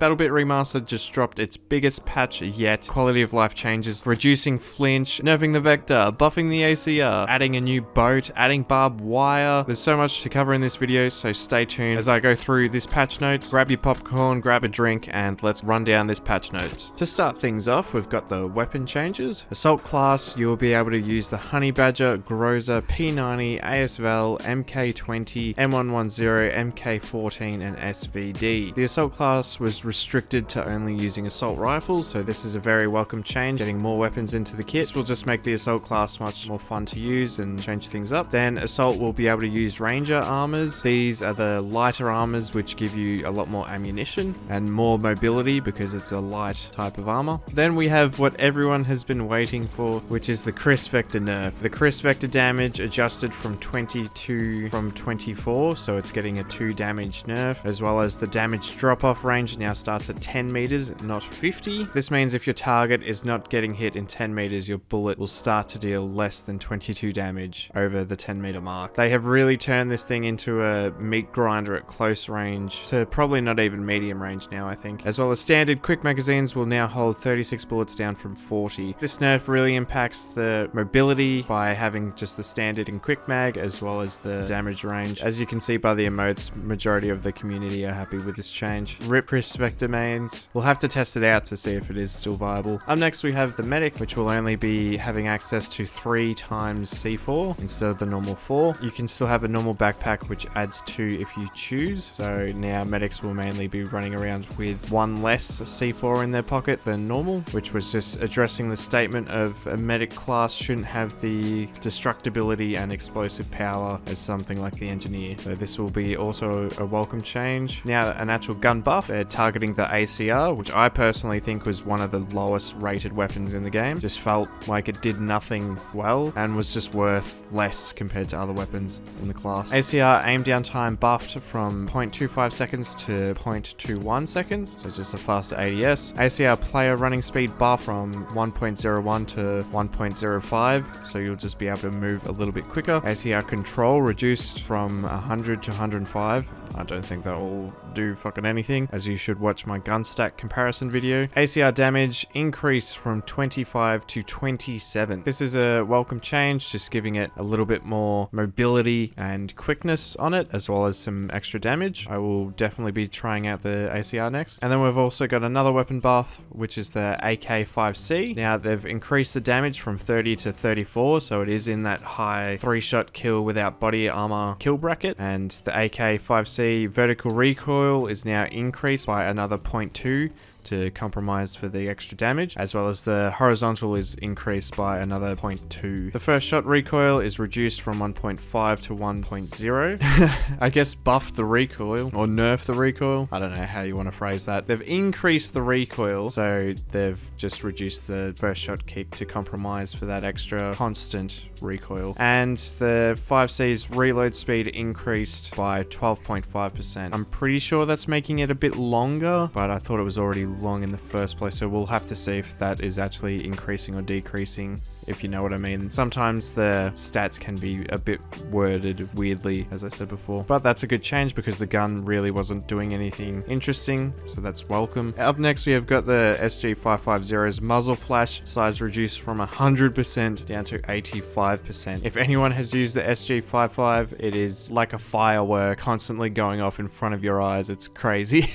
BattleBit Remastered just dropped its biggest patch yet. Quality of life changes, reducing flinch, nerfing the vector, buffing the ACR, adding a new boat, adding barbed wire. There's so much to cover in this video, so stay tuned as I go through this patch notes. Grab your popcorn, grab a drink, and let's run down this patch notes. To start things off, we've got the weapon changes. Assault class, you will be able to use the Honey Badger, Groza, P90, ASVAL, MK20, M110, MK14, and SVD. The assault class was restricted to only using assault rifles, so this is a very welcome change, getting more weapons into the kit. This will just make the assault class much more fun to use and change things up. Then assault will be able to use ranger armors. These are the lighter armors which give you a lot more ammunition and more mobility because it's a light type of armor. Then we have what everyone has been waiting for, which is the Cris Vector nerf. The Cris Vector damage adjusted from 22 from 24, so it's getting a 2 damage nerf, as well as the damage drop off range now starts at 10 meters, not 50. This means if your target is not getting hit in 10 meters, your bullet will start to deal less than 22 damage over the 10 meter mark. They have really turned this thing into a meat grinder at close range, to probably not even medium range now, I think. As well as standard quick magazines will now hold 36 bullets down from 40. This nerf really impacts the mobility by having just the standard and quick mag, as well as the damage range. As you can see by the emotes, majority of the community are happy with this change. Rip Cris Vector mains. We'll have to test it out to see if it is still viable. Up next we have the medic, which will only be having access to 3 times C4 instead of the normal 4. You can still have a normal backpack which adds 2 if you choose, so now medics will mainly be running around with 1 less C4 in their pocket than normal, which was just addressing the statement of a medic class shouldn't have the destructibility and explosive power as something like the engineer. So this will be also a welcome change. Now an actual gun buff, they're targeting the ACR, which I personally think was one of the lowest rated weapons in the game. Just felt like it did nothing well and was just worth less compared to other weapons in the class. ACR aim down time buffed from 0.25 seconds to 0.21 seconds, so just a faster ADS. ACR player running speed buff from 1.01 to 1.05, so you'll just be able to move a little bit quicker. ACR control reduced from 100 to 105. I don't think that will do fucking anything, as you should watch my gun stack comparison video. ACR damage increased from 25 to 27. This is a welcome change, just giving it a little bit more mobility and quickness on it, as well as some extra damage. I will definitely be trying out the ACR next. And then we've also got another weapon buff, which is the AK-5C. Now they've increased the damage from 30 to 34, so it is in that high 3-shot kill without body armor kill bracket. And the AK-5C vertical recoil is now increased by another 0.2 to compromise for the extra damage, as well as the horizontal is increased by another 0.2. The first shot recoil is reduced from 1.5 to 1.0. I guess buff the recoil or nerf the recoil. I don't know how you want to phrase that. They've increased the recoil, so they've just reduced the first shot kick to compromise for that extra constant recoil. And the 5C's reload speed increased by 12.5%. I'm pretty sure that's making it a bit longer, but I thought it was already long in the first place, so we'll have to see if that is actually increasing or decreasing, if you know what I mean. Sometimes the stats can be a bit worded weirdly, as I said before, but that's a good change because the gun really wasn't doing anything interesting, so that's welcome. Up next we have got the SG550's muzzle flash size reduced from 100% down to 85%. If anyone has used the SG55, it is like a firework constantly going off in front of your eyes. It's crazy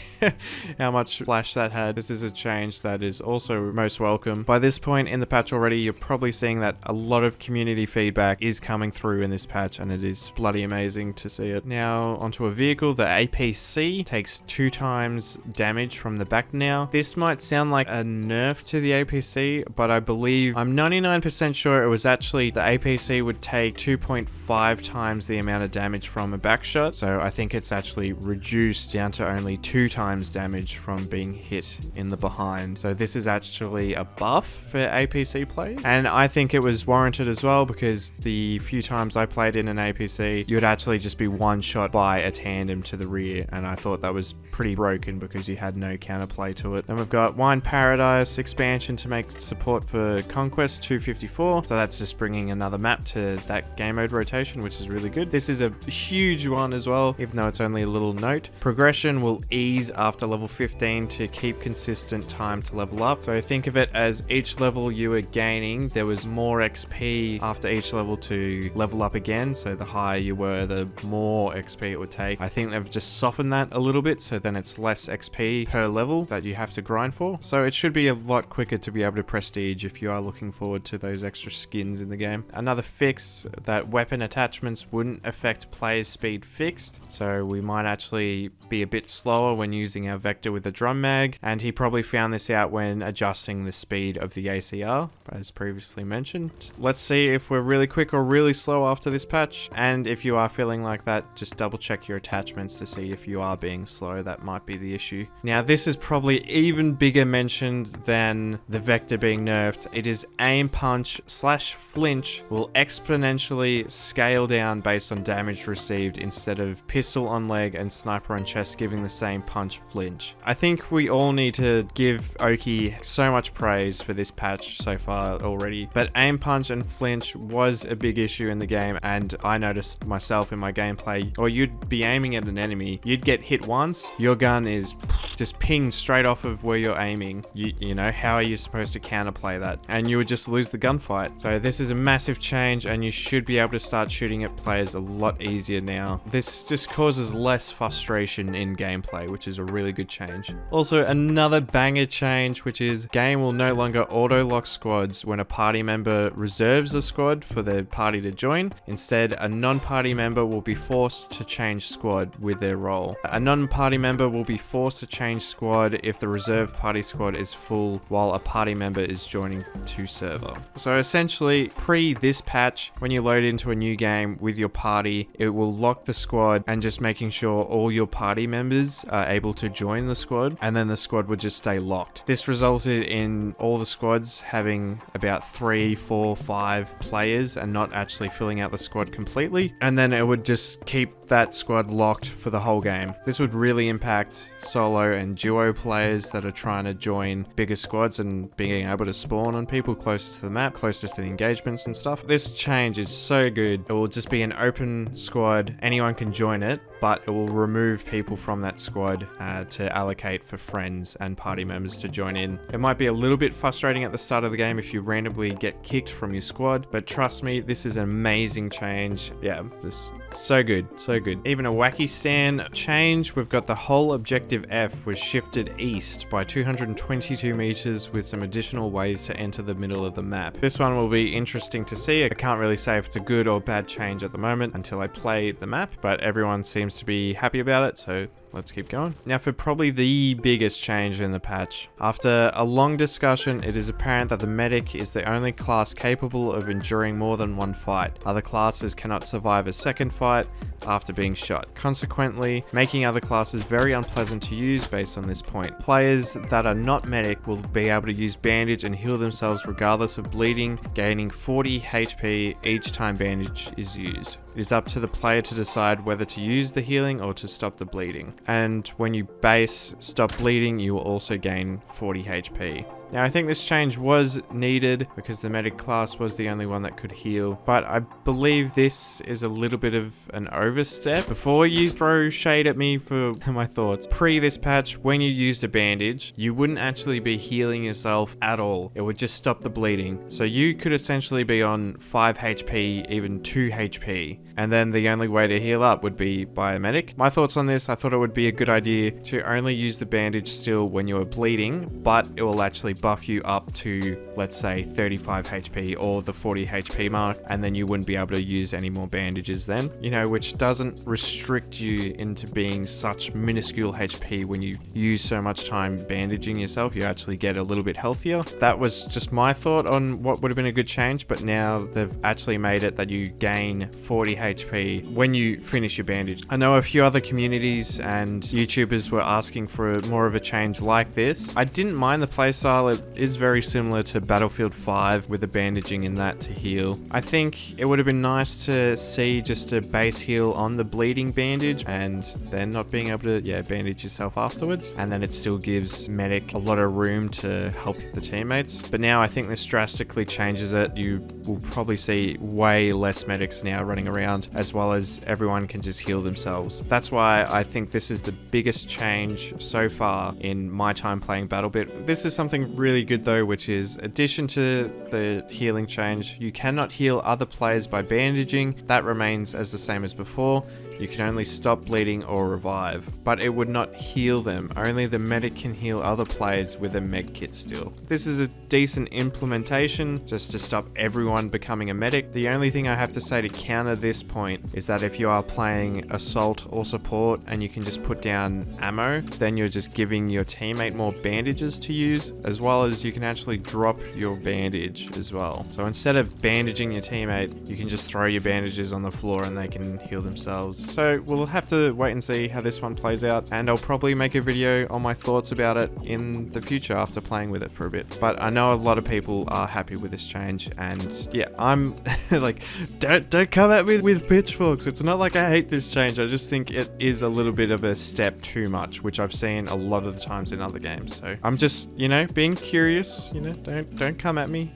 how much flash that had. This is a change that is also most welcome. By this point in the patch already, you're probably seeing that a lot of community feedback is coming through in this patch, and it is bloody amazing to see it. Now onto a vehicle. The APC takes 2 times damage from the back now. This might sound like a nerf to the APC, but I believe, I'm 99% sure it was actually the APC would take 2.5 times the amount of damage from a back shot, so I think it's actually reduced down to only 2 times damage from being hit in the behind. So this is actually a buff for APC players, and I think it was warranted as well, because the few times I played in an APC, you would actually just be one shot by a tandem to the rear, and I thought that was pretty broken because you had no counterplay to it. Then we've got Wine Paradise expansion to make support for Conquest 254, so that's just bringing another map to that game mode rotation, which is really good. This is a huge one as well, even though it's only a little note. Progression will ease after level 15 to keep consistent time to level up. So think of it as each level you were gaining, there was more XP after each level to level up again. So the higher you were, the more XP it would take. I think they've just softened that a little bit, so then it's less XP per level that you have to grind for. So it should be a lot quicker to be able to prestige if you are looking forward to those extra skins in the game. Another fix, that weapon attachments wouldn't affect players' speed fixed, so we might actually be a bit slower when using our Vector with the drum mag, and he probably found this out when adjusting the speed of the ACR, as previously mentioned. Let's see if we're really quick or really slow after this patch, and if you are feeling like that, just double check your attachments to see if you are being slow. That might be the issue. Now, this is probably even bigger mentioned than the Vector being nerfed. It is aim punch / flinch will exponentially scale down based on damage received, instead of pistol on leg and sniper on chest giving the same punch flinch. I think we all need to give Oki so much praise for this patch so far already, but aim punch and flinch was a big issue in the game, and I noticed myself in my gameplay, or you'd be aiming at an enemy, you'd get hit once, your gun is just pinged straight off of where you're aiming. You know, how are you supposed to counterplay that? And you would just lose the gunfight. So this is a massive change, and you should be able to start shooting at players a lot easier now. This just causes less frustration in gameplay, which is a really good change. Also, another banger change, which is game will no longer auto-lock squads when a party member reserves a squad for their party to join. Instead, a non-party member will be forced to change squad with their role. A non-party member will be forced to change squad if the reserve party squad is full while a party member is joining to server. So essentially, pre this patch, when you load into a new game with your party, it will lock the squad and just making sure all your party members are able to join the squad, and then the squad would just stay locked. This resulted in all the squads having about 3, 4, 5 players and not actually filling out the squad completely, and then it would just keep that squad locked for the whole game. This would really impact solo and duo players that are trying to join bigger squads and being able to spawn on people closer to the map, closer to the engagements and stuff. This change is so good. It will just be an open squad, anyone can join it, but it will remove people from that squad to allocate for friends and party members to join in. It might be a little bit frustrating at the start of the game if you randomly get kicked from your squad, but trust me, this is an amazing change. Yeah, this so good, so good. Even a wacky stand change, we've got the whole objective F was shifted east by 222 meters with some additional ways to enter the middle of the map. This one will be interesting to see. I can't really say if it's a good or bad change at the moment until I play the map, but everyone seems to be happy about it, so let's keep going. Now for probably the biggest change in the patch. After a long discussion, it is apparent that the medic is the only class capable of enduring more than one fight. Other classes cannot survive a second fight after being shot, consequently making other classes very unpleasant to use based on this point. Players that are not medic will be able to use bandage and heal themselves regardless of bleeding, gaining 40 HP each time bandage is used. It is up to the player to decide whether to use the healing or to stop the bleeding. And when you base stop bleeding, you will also gain 40 HP. Now, I think this change was needed because the medic class was the only one that could heal, but I believe this is a little bit of an overstep. Before you throw shade at me for my thoughts, pre this patch, when you used a bandage, you wouldn't actually be healing yourself at all. It would just stop the bleeding. So you could essentially be on 5 HP, even 2 HP, and then the only way to heal up would be by a medic. My thoughts on this, I thought it would be a good idea to only use the bandage still when you are bleeding, but it will actually buff you up to, let's say, 35 HP or the 40 HP mark, and then you wouldn't be able to use any more bandages then, you know, which doesn't restrict you into being such minuscule HP. When you use so much time bandaging yourself, you actually get a little bit healthier. That was just my thought on what would have been a good change, but now they've actually made it that you gain 40 HP when you finish your bandage. I know a few other communities and YouTubers were asking for more of a change like this. I didn't mind the playstyle while it is very similar to Battlefield 5 with the bandaging in that to heal, I think it would have been nice to see just a base heal on the bleeding bandage and then not being able to, bandage yourself afterwards. And then it still gives medic a lot of room to help the teammates. But now I think this drastically changes it. You will probably see way less medics now running around, as well as everyone can just heal themselves. That's why I think this is the biggest change so far in my time playing BattleBit. This is something really good though, which is addition to the healing change, you cannot heal other players by bandaging. That remains as the same as before. You can only stop bleeding or revive, but it would not heal them. Only the medic can heal other players with a med kit still. This is a decent implementation just to stop everyone becoming a medic. The only thing I have to say to counter this point is that if you are playing assault or support and you can just put down ammo, then you're just giving your teammate more bandages to use, as well as you can actually drop your bandage as well. So instead of bandaging your teammate, you can just throw your bandages on the floor and they can heal themselves. So we'll have to wait and see how this one plays out, and I'll probably make a video on my thoughts about it in the future after playing with it for a bit. But I know a lot of people are happy with this change, and yeah, I'm like, don't come at me with pitchforks. It's not like I hate this change. I just think it is a little bit of a step too much, which I've seen a lot of the times in other games. So I'm just, being curious, don't come at me.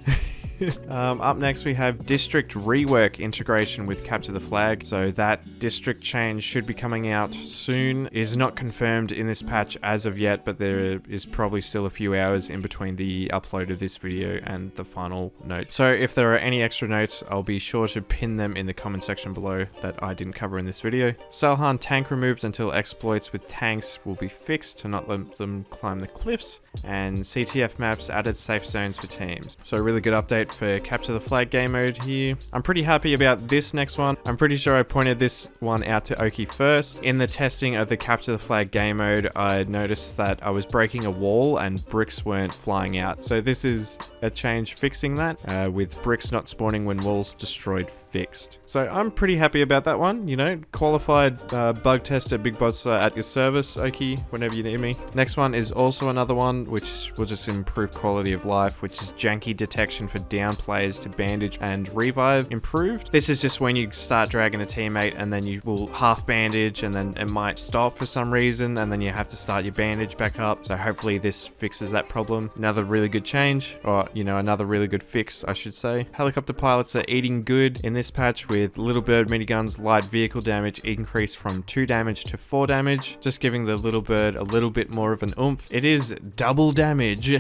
Up next we have district rework integration with Capture the Flag. So that district change should be coming out soon. It is not confirmed in this patch as of yet, but there is probably still a few hours in between the upload of this video and the final note. So if there are any extra notes, I'll be sure to pin them in the comment section below that I didn't cover in this video. Salhan tank removed until exploits with tanks will be fixed to not let them climb the cliffs, and CTF maps added safe zones for teams. So a really good update for Capture the Flag game mode here. I'm pretty happy about this next one. I'm pretty sure I pointed this one out to Oki first. In the testing of the Capture the Flag game mode, I noticed that I was breaking a wall and bricks weren't flying out. So this is a change fixing that, with bricks not spawning when walls destroyed fixed. So I'm pretty happy about that one. Qualified bug tester Big Bots at your service, Oki, whenever you need me. Next one is also another one which will just improve quality of life, which is janky detection for down players to bandage and revive improved. This is just when you start dragging a teammate and then you will half bandage and then it might stop for some reason and then you have to start your bandage back up. So hopefully this fixes that problem. Another really good change, or another really good fix I should say. Helicopter pilots are eating good in this patch with Little Bird miniguns light vehicle damage increased from 2 damage to 4 damage, just giving the Little Bird a little bit more of an oomph. It is double damage,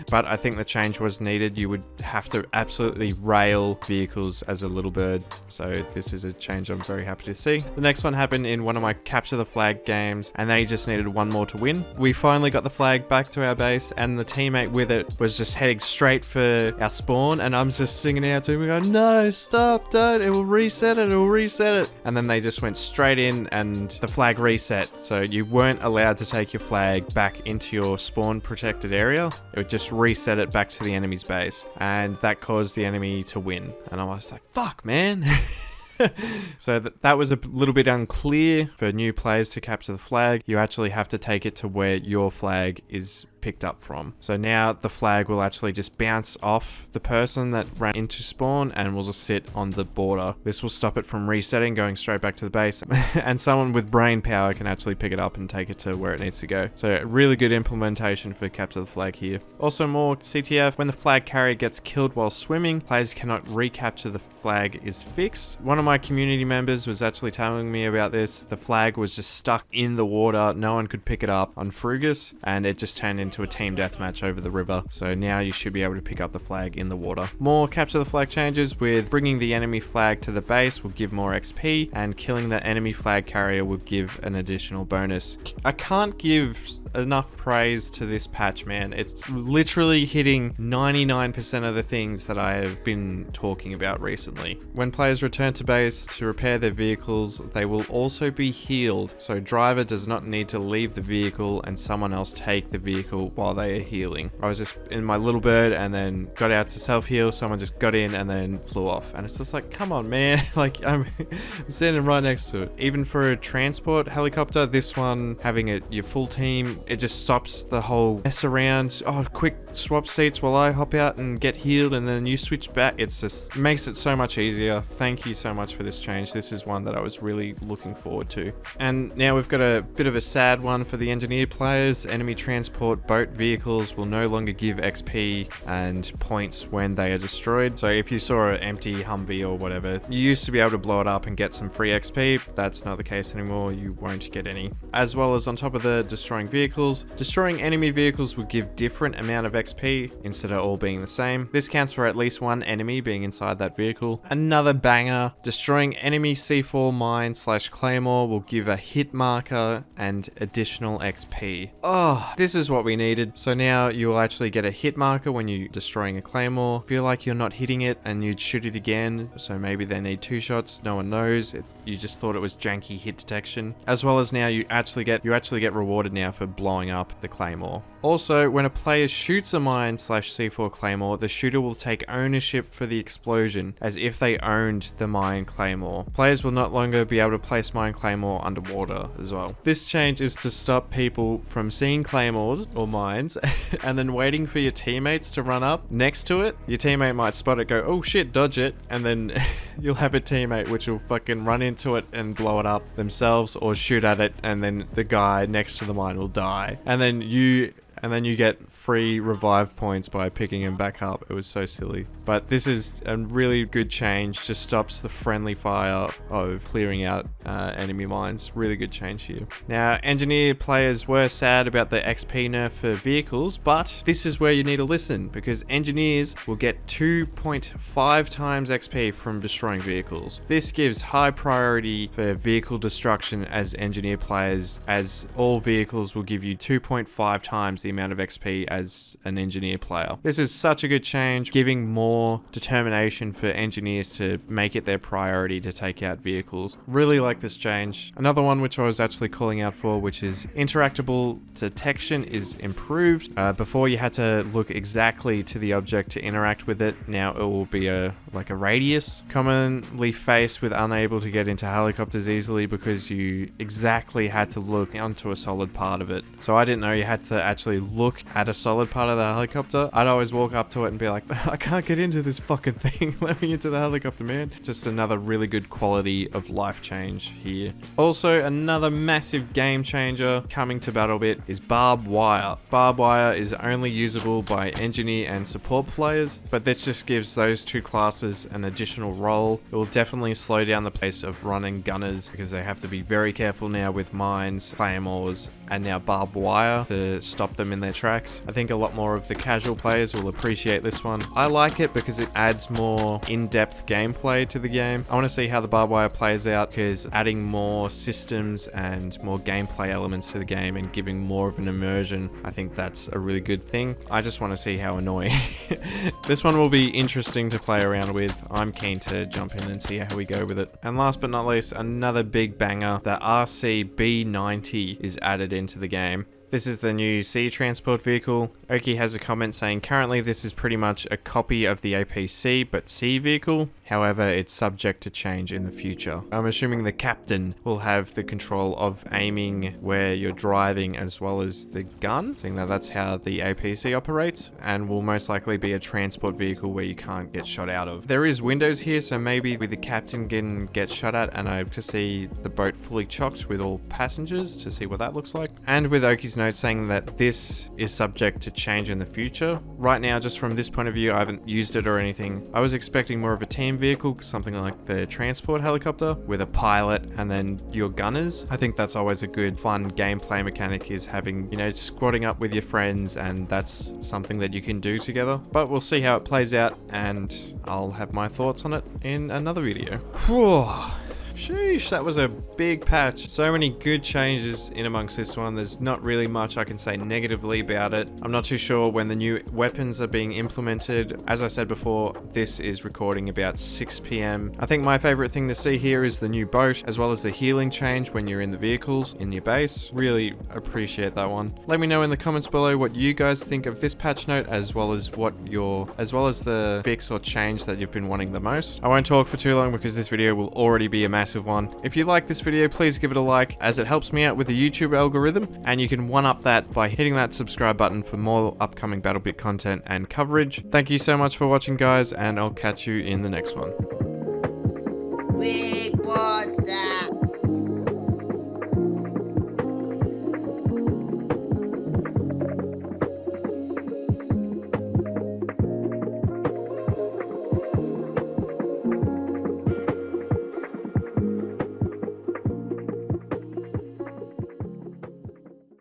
but I think the change was needed. You would have to absolutely rail vehicles as a Little Bird, so this is a change I'm very happy to see. The next one happened in one of my Capture the Flag games, and they just needed one more to win. We finally got the flag back to our base, and the teammate with it was just heading straight for our spawn, and I'm just singing out to him, going, no, stop, don't, it will reset it. And then they just went straight in and the flag reset, so you weren't allowed to take your flag back into your spawn protected area. It would just reset it back to the enemy's base, and that caused the enemy to win. And I was like, fuck, man. So that was a little bit unclear for new players to capture the flag. You actually have to take it to where your flag is picked up from. So now the flag will actually just bounce off the person that ran into spawn and will just sit on the border. This will stop it from resetting, going straight back to the base, and someone with brain power can actually pick it up and take it to where it needs to go. So a really good implementation for capture the flag here. Also more CTF, when the flag carrier gets killed while swimming, players cannot recapture the flag is fixed. One of my community members was actually telling me about this. The flag was just stuck in the water. No one could pick it up on Frugus, and it just turned into a team deathmatch over the river. So now you should be able to pick up the flag in the water. More capture the flag changes with bringing the enemy flag to the base will give more XP, and killing the enemy flag carrier will give an additional bonus. I can't give enough praise to this patch, man. It's literally hitting 99% of the things that I have been talking about recently. When players return to base to repair their vehicles, they will also be healed, so driver does not need to leave the vehicle and someone else take the vehicle vehicle while they are healing. I was just in my little bird and then got out to self-heal. Someone just got in and then flew off. And it's just like, come on, man. Like, I'm standing right next to it. Even for a transport helicopter, this one, having your full team, it just stops the whole mess around. Oh, quick swap seats while I hop out and get healed and then you switch back. It's just makes it so much easier. Thank you so much for this change. This is one that I was really looking forward to. And now we've got a bit of a sad one for the engineer players. Enemy transport boat vehicles will no longer give XP and points when they are destroyed. So if you saw an empty Humvee or whatever, you used to be able to blow it up and get some free XP. That's not the case anymore. You won't get any. As well as on top of the destroying vehicles, destroying enemy vehicles will give different amount of XP instead of all being the same. This counts for at least one enemy being inside that vehicle. Another banger, destroying enemy C4 mine / claymore will give a hit marker and additional XP. Oh, this is what we needed. So now you'll actually get a hit marker when you're destroying a claymore. Feel like you're not hitting it and you'd shoot it again. So maybe they need 2 shots. No one knows. You just thought it was janky hit detection. As well as now you actually get rewarded now for blowing up the claymore. Also, when a player shoots a mine / C4 claymore, the shooter will take ownership for the explosion as if they owned the mine claymore. Players will not longer be able to place mine claymore underwater as well. This change is to stop people from seeing claymores or mines and then waiting for your teammates to run up next to it. Your teammate might spot it, go, oh shit, dodge it, and then you'll have a teammate which will fucking run into it and blow it up themselves or shoot at it, and then the guy next to the mine will die. And then you get free revive points by picking him back up. It was so silly. But this is a really good change. Just stops the friendly fire of clearing out enemy mines. Really good change here. Now, engineer players were sad about the XP nerf for vehicles, but this is where you need to listen, because engineers will get 2.5 times XP from destroying vehicles. This gives high priority for vehicle destruction as engineer players, as all vehicles will give you 2.5 times the amount of XP as an engineer player. This is such a good change, giving more determination for engineers to make it their priority to take out vehicles. Really like this change. Another one which I was actually calling out for, which is interactable detection, is improved. Before you had to look exactly to the object to interact with it. Now it will be like a radius. Commonly faced with unable to get into helicopters easily because you exactly had to look onto a solid part of it. So I didn't know you had to actually look at a solid part of the helicopter. I'd always walk up to it and be like, I can't get into this fucking thing. Let me into the helicopter, man. Just another really good quality of life change here. Also, another massive game changer coming to BattleBit is barbed wire. Barbed wire is only usable by engineer and support players, but this just gives those two classes an additional role. It will definitely slow down the pace of running gunners because they have to be very careful now with mines, claymores, and now barbed wire to stop them in their tracks. I think a lot more of the casual players will appreciate this one. I like it because it adds more in-depth gameplay to the game. I want to see how the barbed wire plays out, because adding more systems and more gameplay elements to the game and giving more of an immersion, I think that's a really good thing. I just want to see how annoying. This one will be interesting to play around with. I'm keen to jump in and see how we go with it. And last but not least, another big banger, the RCB90 is added into the game. This is the new sea transport vehicle. Oki has a comment saying currently this is pretty much a copy of the APC but sea vehicle. However, it's subject to change in the future. I'm assuming the captain will have the control of aiming where you're driving as well as the gun, seeing that that's how the APC operates, and will most likely be a transport vehicle where you can't get shot out of. There is windows here, so maybe with the captain can get shot at, and I hope to see the boat fully chocked with all passengers to see what that looks like. And with Oki's note saying that this is subject to change in the future. Right now, just from this point of view, I haven't used it or anything. I was expecting more of a team vehicle, something like the transport helicopter with a pilot and then your gunners. I think that's always a good fun gameplay mechanic, is having, you know, squatting up with your friends, and that's something that you can do together. But we'll see how it plays out, and I'll have my thoughts on it in another video. Sheesh, that was a big patch. So many good changes in amongst this one. There's not really much I can say negatively about it. I'm not too sure when the new weapons are being implemented. As I said before, this is recording about 6 p.m. I think my favorite thing to see here is the new boat, as well as the healing change when you're in the vehicles in your base. Really appreciate that one. Let me know in the comments below what you guys think of this patch note, as well as the fix or change that you've been wanting the most. I won't talk for too long because this video will already be a massive one. If you like this video, please give it a like, as it helps me out with the YouTube algorithm, and you can one-up that by hitting that subscribe button for more upcoming BattleBit content and coverage. Thank you so much for watching, guys, and I'll catch you in the next one. Big Monster!